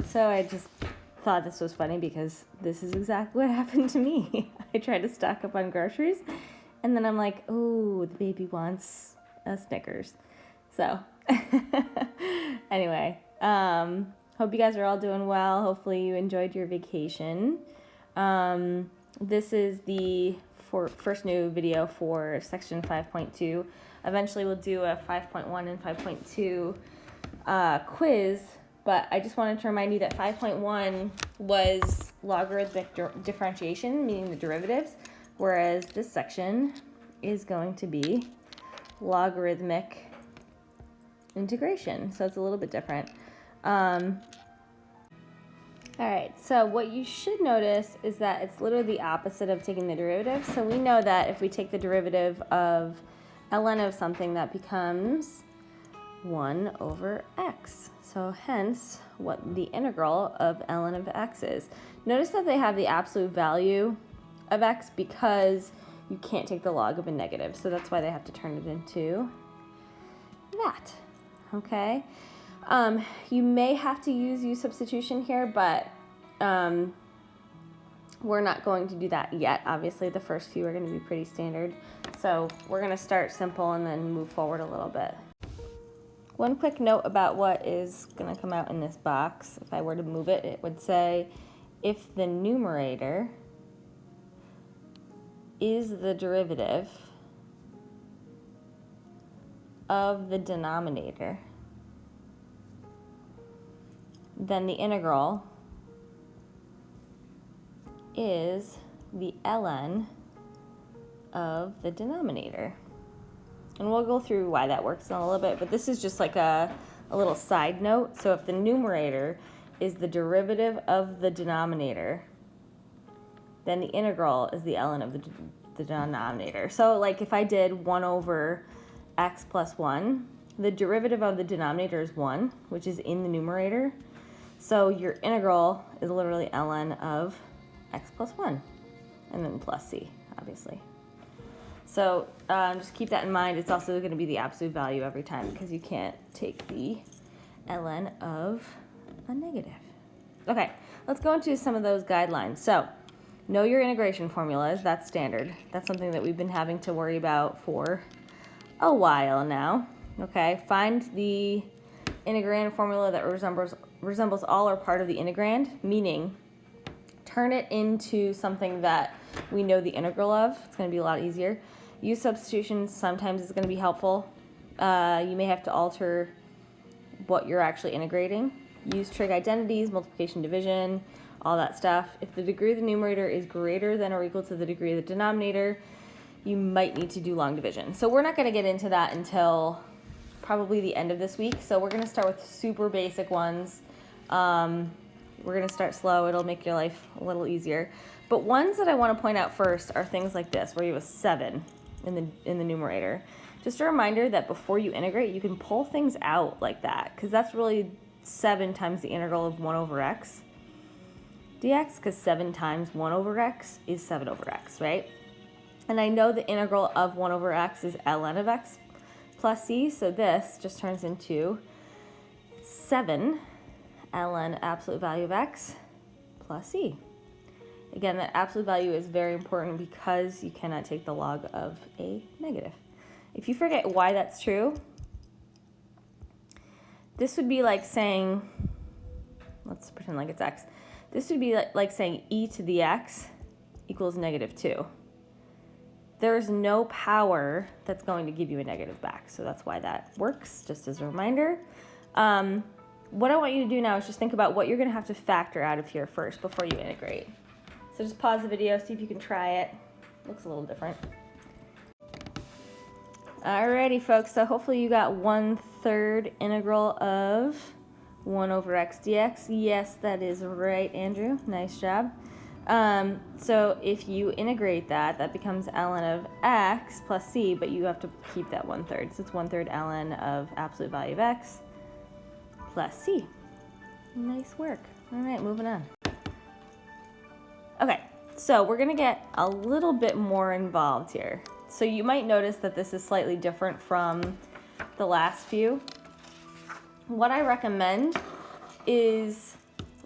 So I just thought this was funny because this is exactly what happened to me. I tried to stock up on groceries, and then I'm like, oh, the baby wants a Snickers. So anyway, hope you guys are all doing well. Hopefully you enjoyed your vacation. This is the first new video for section 5.2. Eventually we'll do a 5.1 and 5.2 quiz, but I just wanted to remind you that 5.1 was logarithmic differentiation, meaning the derivatives, whereas this section is going to be logarithmic integration, so it's a little bit different. All right, so what you should notice is that it's literally the opposite of taking the derivative. So we know that if we take the derivative of ln of something, that becomes 1 over x. So hence, what the integral of ln of x is. Notice that they have the absolute value of x because you can't take the log of a negative. So that's why they have to turn it into that, okay? You may have to use substitution here, but we're not going to do that yet. Obviously, the first few are going to be pretty standard. So we're going to start simple and then move forward a little bit. One quick note about what is going to come out in this box. If I were to move it, it would say, if the numerator is the derivative of the denominator, then the integral is the ln of the denominator. And we'll go through why that works in a little bit, but this is just like a little side note. So if the numerator is the derivative of the denominator, then the integral is the ln of the denominator. So like if I did 1 over x plus 1, the derivative of the denominator is 1, which is in the numerator. So your integral is literally ln of x plus 1, and then plus c, obviously. So just keep that in mind. It's also going to be the absolute value every time because you can't take the ln of a negative. Okay, let's go into some of those guidelines. So know your integration formulas. That's standard. That's something that we've been having to worry about for a while now. Okay, find the integrand formula that resembles all or part of the integrand, meaning turn it into something that we know the integral of. It's going to be a lot easier. Use substitution. Sometimes it's going to be helpful. You may have to alter what you're actually integrating. Use trig identities, multiplication, division, all that stuff. If the degree of the numerator is greater than or equal to the degree of the denominator, you might need to do long division. So we're not going to get into that until probably the end of this week. So we're going to start with super basic ones. We're going to start slow. It'll make your life a little easier. But ones that I want to point out first are things like this, where you have a 7 in the numerator. Just a reminder that before you integrate, you can pull things out like that, because that's really 7 times the integral of 1 over x dx, because 7 times 1 over x is 7 over x, right? And I know the integral of 1 over x is ln of x plus c, so this just turns into 7 ln absolute value of x plus c. Again, that absolute value is very important because you cannot take the log of a negative. If you forget why that's true, this would be like saying, let's pretend like it's x. This would be like saying e to the x equals -2. There's no power that's going to give you a negative back, so that's why that works, just as a reminder. What I want you to do now is just think about what you're going to have to factor out of here first before you integrate. So just pause the video, see if you can try it. Looks a little different. Alrighty, folks, so hopefully you got 1/3 integral of 1 over x dx. Yes, that is right, Andrew. Nice job. So if you integrate that, that becomes ln of x plus c, but you have to keep that 1/3. So it's 1/3 ln of absolute value of x plus c. Nice work. All right, moving on. Okay, so we're going to get a little bit more involved here. So you might notice that this is slightly different from the last few. What I recommend is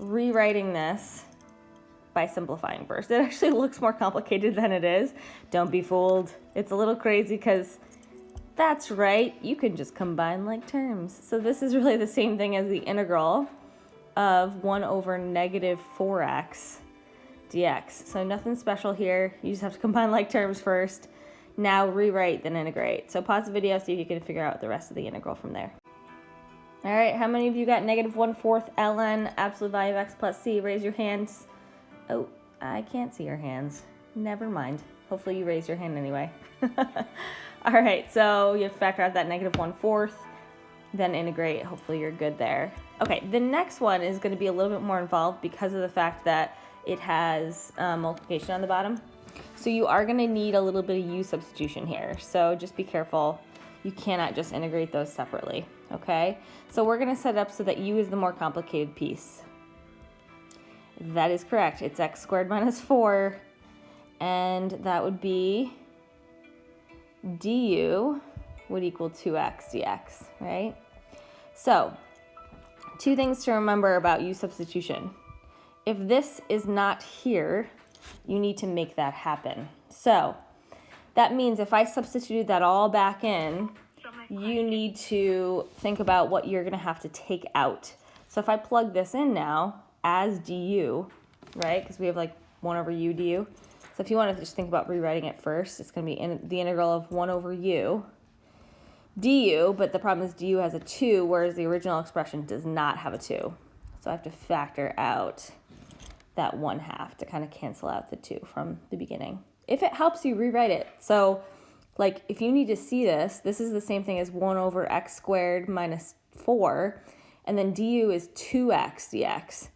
rewriting this by simplifying first. It actually looks more complicated than it is. Don't be fooled. It's a little crazy because that's right, you can just combine like terms. So this is really the same thing as the integral of 1 over negative 4x dx. So nothing special here. You just have to combine like terms first. Now rewrite, then integrate. So pause the video, see if you can figure out the rest of the integral from there. All right, how many of you got negative 1/4 ln absolute value of x plus c? Raise your hands. Oh, I can't see your hands. Never mind. Hopefully you raise your hand anyway. All right, so you have to factor out that negative 1/4, then integrate. Hopefully you're good there. Okay, the next one is going to be a little bit more involved because of the fact that it has multiplication on the bottom. So you are going to need a little bit of u substitution here. So just be careful. You cannot just integrate those separately, okay? So we're going to set it up so that u is the more complicated piece. That is correct. It's x squared minus 4, and that would be du would equal 2x dx, right? So, two things to remember about u substitution. If this is not here, you need to make that happen. So, that means if I substituted that all back in, you need to think about what you're going to have to take out. So if I plug this in now as du, right, because we have like 1 over u du. So if you want to just think about rewriting it first, it's going to be the integral of 1 over u du, but the problem is du has a 2, whereas the original expression does not have a 2. So I have to factor out that 1/2 to kind of cancel out the 2 from the beginning. If it helps you, rewrite it. So like if you need to see this, this is the same thing as 1 over x squared minus 4, and then du is 2x dx.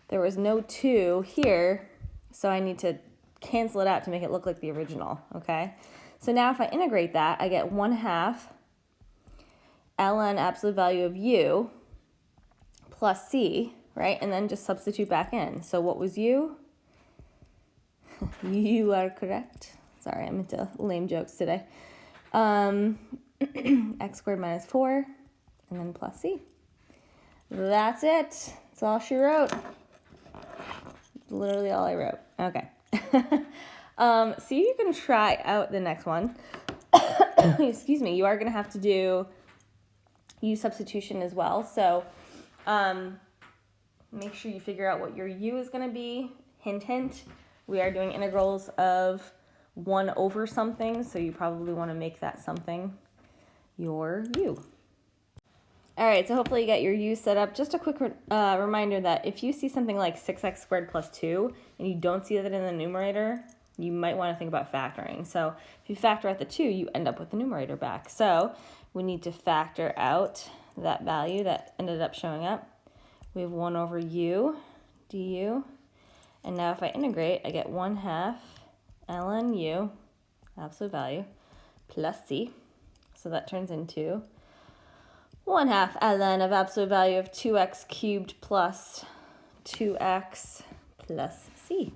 There was no 2 here, so I need to cancel it out to make it look like the original, okay? So now if I integrate that, I get 1/2 ln absolute value of u plus c, right? And then just substitute back in. So what was u? You are correct. Sorry, I'm into lame jokes today. X squared minus 4, and then plus c. That's it. That's all she wrote. Literally all I wrote. Okay. So you can try out the next one. Excuse me. You are going to have to do u substitution as well. So make sure you figure out what your u is going to be. Hint, hint. We are doing integrals of 1 over something, so you probably want to make that something your u. All right, so hopefully you got your u set up. Just a quick reminder that if you see something like 6x squared plus 2 and you don't see that in the numerator, you might want to think about factoring. So if you factor out the 2, you end up with the numerator back. So we need to factor out that value that ended up showing up. We have 1 over u du. And now if I integrate, I get 1/2 ln u, absolute value, plus c. So that turns into 1/2 ln of absolute value of 2x cubed plus 2x plus c.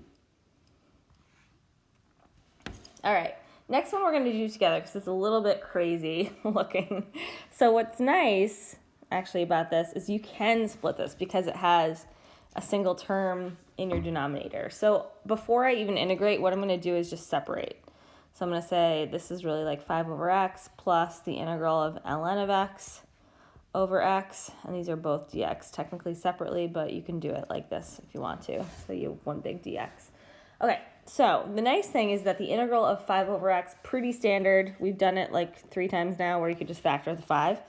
All right, next one we're going to do together because it's a little bit crazy looking. So what's nice actually about this is you can split this because it has a single term in your denominator. So before I even integrate, what I'm going to do is just separate. So I'm going to say this is really like 5 over x plus the integral of ln of x over x, and these are both dx, technically separately, but you can do it like this if you want to. So you have one big dx. Okay, so the nice thing is that the integral of 5 over x, pretty standard. We've done it like 3 times now where you could just factor the 5.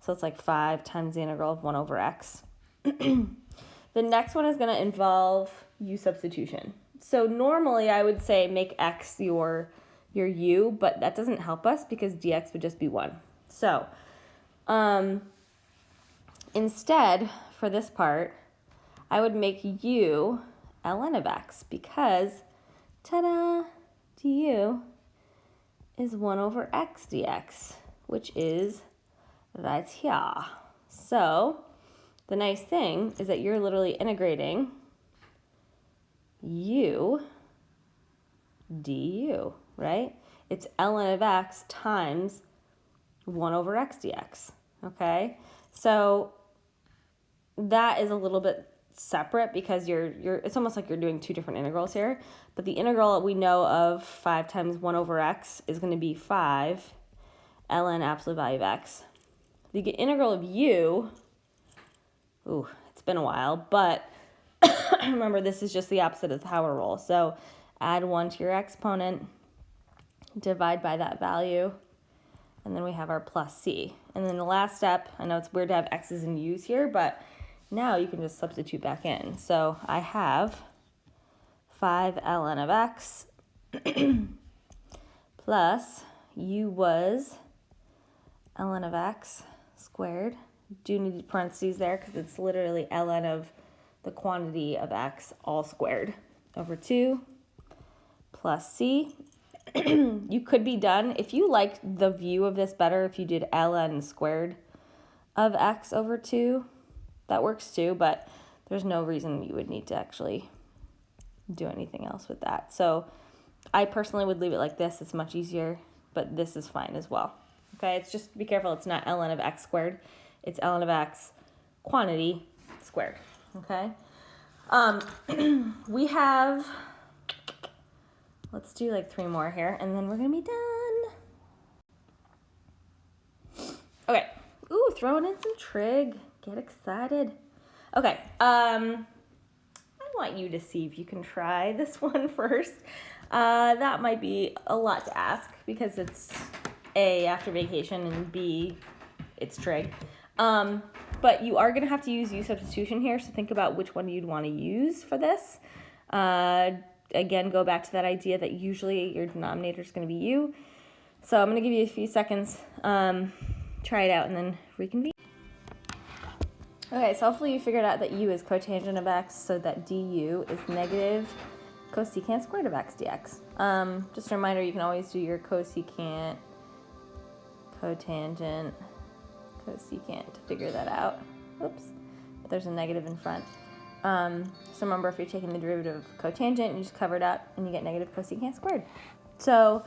So it's like 5 times the integral of 1 over x. The next one is going to involve u substitution. So normally I would say make x your u, but that doesn't help us because dx would just be 1. So instead, for this part, I would make u ln of x because, ta-da, du is 1 over x dx, which is right here. So the nice thing is that you're literally integrating u du, right? It's ln of x times 1 over x dx, okay? So that is a little bit separate because it's almost like you're doing two different integrals here. But the integral we know of 5 times 1 over x is going to be 5 ln absolute value of x. The integral of u, ooh, it's been a while, but remember this is just the opposite of the power rule. So add 1 to your exponent, divide by that value, and then we have our plus c. And then the last step, I know it's weird to have x's and u's here, but now you can just substitute back in. So I have 5 ln of x plus u was ln of x squared. Do need parentheses there because it's literally ln of the quantity of x all squared over 2 plus c. You could be done. If you liked the view of this better, if you did ln squared of x over 2, that works too, but there's no reason you would need to actually do anything else with that. So I personally would leave it like this. It's much easier, but this is fine as well. Okay, it's just be careful. It's not ln of x squared. It's ln of x quantity squared. Okay. We have, let's do like 3 more here, and then we're going to be done. Okay. Ooh, throwing in some trig. Get excited. Okay. I want you to see if you can try this one first. That might be a lot to ask because it's A, after vacation, and B, it's trig. But you are going to have to use u substitution here, so think about which one you'd want to use for this. Again, go back to that idea that usually your denominator is going to be u. So I'm going to give you a few seconds. Try it out and then reconvene. Okay, so hopefully you figured out that u is cotangent of x, so that du is negative cosecant squared of x dx. Just a reminder, you can always do your cosecant, cotangent, cosecant to figure that out. Oops, but there's a negative in front. So remember, if you're taking the derivative of cotangent, you just cover it up and you get negative cosecant squared. So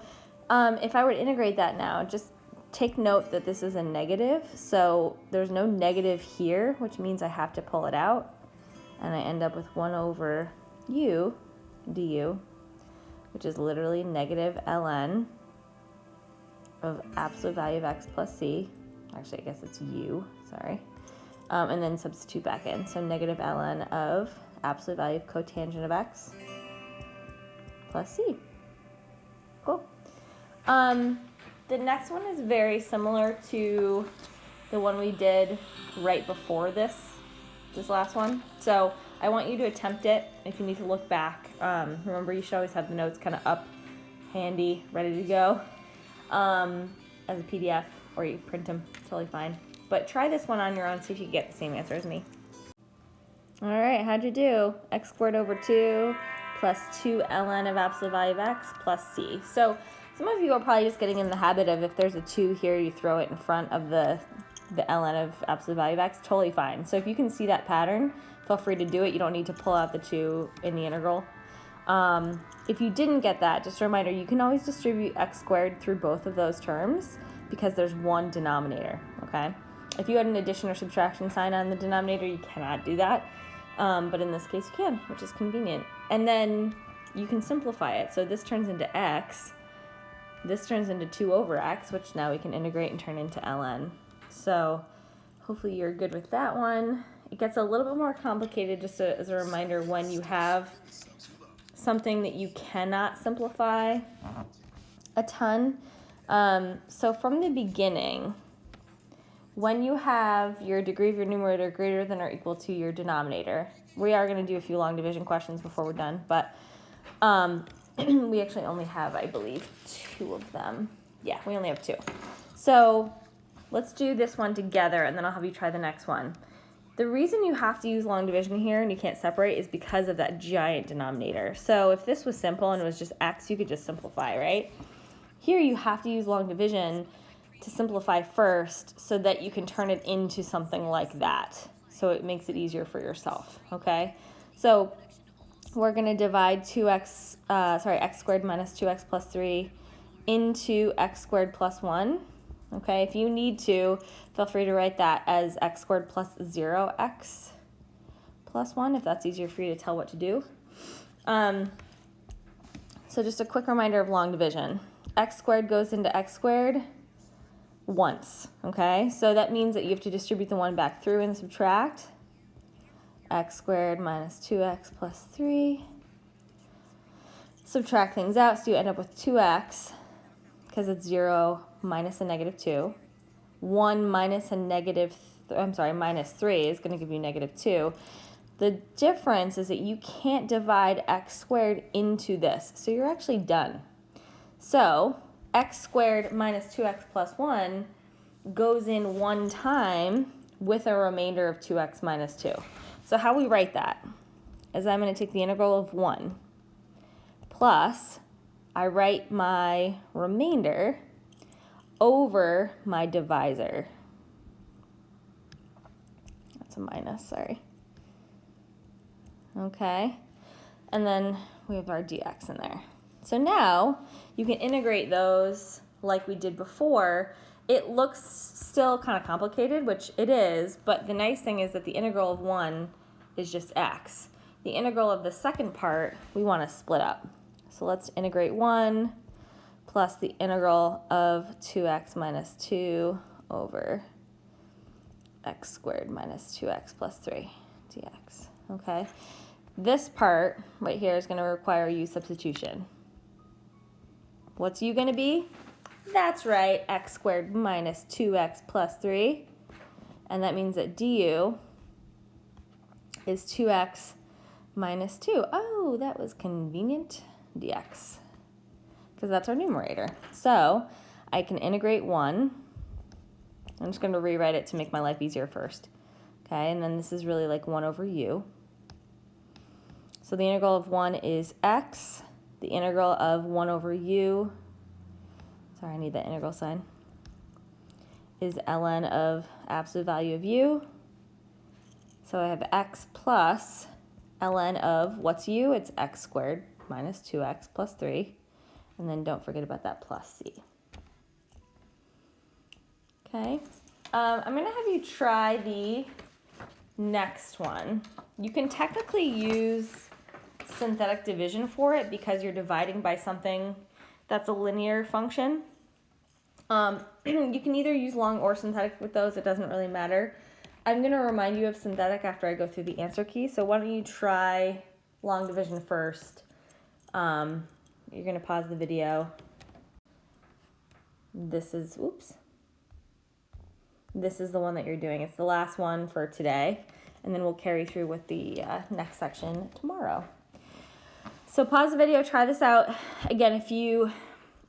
if I were to integrate that now, just take note that this is a negative, so there's no negative here, which means I have to pull it out, and I end up with 1 over u du, which is literally negative ln of absolute value of x plus c. Actually, I guess it's u, sorry. And then substitute back in. So negative ln of absolute value of cotangent of x plus c. Cool. The next one is very similar to the one we did right before this last one. So I want you to attempt it. If you need to look back, remember you should always have the notes kind of up, handy, ready to go as a PDF, or you print them, totally fine. But try this one on your own, see if you get the same answer as me. All right, how'd you do? X squared over 2 plus 2 ln of absolute value of x plus c. So some of you are probably just getting in the habit of, if there's a 2 here, you throw it in front of the ln of absolute value of x, totally fine. So if you can see that pattern, feel free to do it. You don't need to pull out the 2 in the integral. If you didn't get that, just a reminder, you can always distribute x squared through both of those terms because there's one denominator, okay? If you had an addition or subtraction sign on the denominator, you cannot do that. But in this case, you can, which is convenient. And then you can simplify it. So this turns into x. This turns into 2 over x, which now we can integrate and turn into ln. So hopefully you're good with that one. It gets a little bit more complicated, just as a reminder, when you have something that you cannot simplify a ton. So from the beginning, when you have your degree of your numerator greater than or equal to your denominator, we are going to do a few long division questions before we're done, but we actually only have, I believe, 2 of them. Yeah, we only have 2. So let's do this one together, and then I'll have you try the next one. The reason you have to use long division here and you can't separate is because of that giant denominator. So if this was simple and it was just x, you could just simplify, right? Here you have to use long division to simplify first so that you can turn it into something like that. So it makes it easier for yourself, okay? So we're going to divide x squared minus 2x plus 3 into x squared plus 1. Okay, if you need to, feel free to write that as x squared plus 0x plus 1, if that's easier for you to tell what to do. So just a quick reminder of long division. X squared goes into x squared once, okay? So that means that you have to distribute the 1 back through and subtract. X squared minus 2x plus 3. Subtract things out, so you end up with 2x, because it's 0 minus a negative 2. 1 minus a minus 3 is going to give you negative 2. The difference is that you can't divide x squared into this, so you're actually done. So x squared minus 2x plus 1 goes in one time with a remainder of 2x minus 2. So how we write that is I'm going to take the integral of 1 plus I write my remainder over my divisor. That's a minus, sorry. Okay, and then we have our dx in there. So now you can integrate those like we did before. It looks still kind of complicated, which it is, but the nice thing is that the integral of 1 is just x. The integral of the second part, we want to split up. So let's integrate 1 plus the integral of 2x minus 2 over x squared minus 2x plus 3 dx. Okay, this part right here is going to require u substitution. What's u going to be? That's right, x squared minus 2x plus 3. And that means that du is 2x minus 2. Oh, that was convenient. Dx. Because that's our numerator. So I can integrate 1. I'm just going to rewrite it to make my life easier first. Okay, and then this is really like 1 over u. So the integral of 1 is x. The integral of 1 over u, sorry, I need that integral sign, is ln of absolute value of u. So I have x plus ln of, what's u? It's x squared minus 2x plus 3. And then don't forget about that plus c. Okay, I'm going to have you try the next one. You can technically use synthetic division for it because you're dividing by something that's a linear function. You can either use long or synthetic with those. It doesn't really matter. I'm going to remind you of synthetic after I go through the answer key. So why don't you try long division first. You're going to pause the video. This is the one that you're doing. It's the last one for today. And then we'll carry through with the next section tomorrow. So pause the video, try this out. Again, if you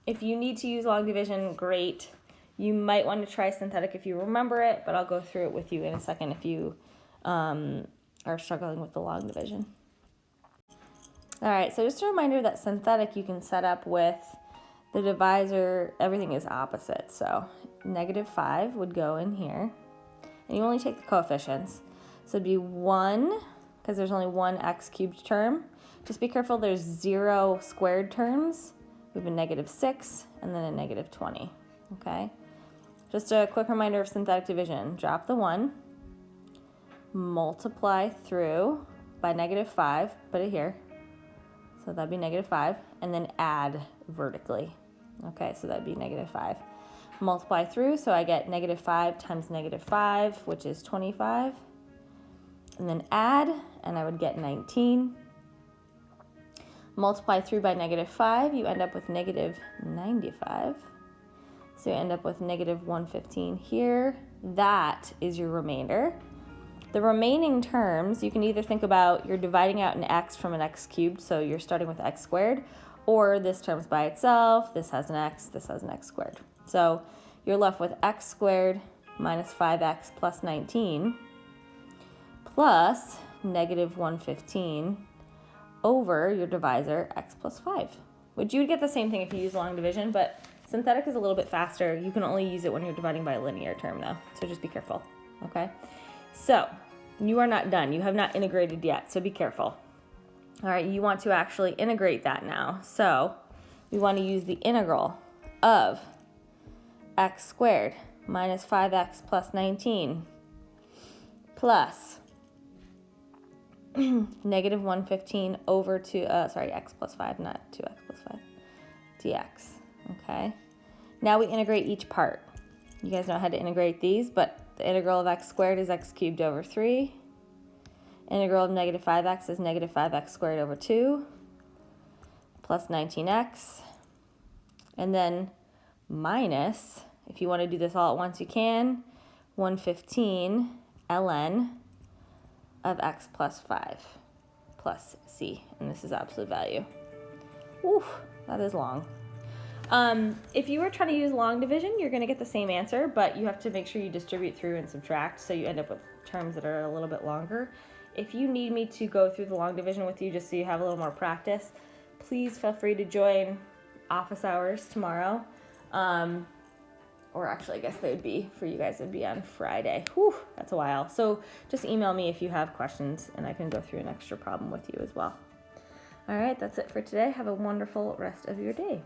need to use long division, great. You might want to try synthetic if you remember it, but I'll go through it with you in a second if you are struggling with the long division. All right, so just a reminder that synthetic you can set up with the divisor, everything is opposite. So -5 would go in here, and you only take the coefficients. So it'd be 1, because there's only one x cubed term. Just be careful, there's 0 squared terms. We have a -6 and then a -20, okay? Just a quick reminder of synthetic division. Drop the 1, multiply through by -5, put it here. So that'd be -5, and then add vertically. Okay, so that'd be -5. Multiply through, so I get -5 times -5, which is 25. And then add, and I would get 19. Multiply through by -5, you end up with -95. So you end up with -115 here. That is your remainder. The remaining terms, you can either think about you're dividing out an x from an x cubed, so you're starting with x squared, or this term's by itself, this has an x, this has an x squared. So you're left with x squared minus 5x plus 19 plus -115 over your divisor, x plus 5, which you would get the same thing if you use long division, but synthetic is a little bit faster. You can only use it when you're dividing by a linear term though, so just be careful, okay? So you are not done. You have not integrated yet, so be careful. All right, you want to actually integrate that now. So we want to use the integral of x squared minus 5x plus 19 plus negative 115 over to, x plus 5, not 2x plus 5, dx, okay? Now we integrate each part. You guys know how to integrate these, but the integral of x squared is x cubed over 3. Integral of negative 5x is negative 5x squared over 2, plus 19x. And then minus, if you want to do this all at once, you can, 115 ln of x plus 5 plus c, and this is absolute value. Oof, that is long. If you were trying to use long division, you're going to get the same answer, but you have to make sure you distribute through and subtract, so you end up with terms that are a little bit longer. If you need me to go through the long division with you just so you have a little more practice, please feel free to join office hours tomorrow. Or actually, I guess they would be, for you guys, it would be on Friday. Whew, that's a while. So just email me if you have questions, and I can go through an extra problem with you as well. All right, that's it for today. Have a wonderful rest of your day.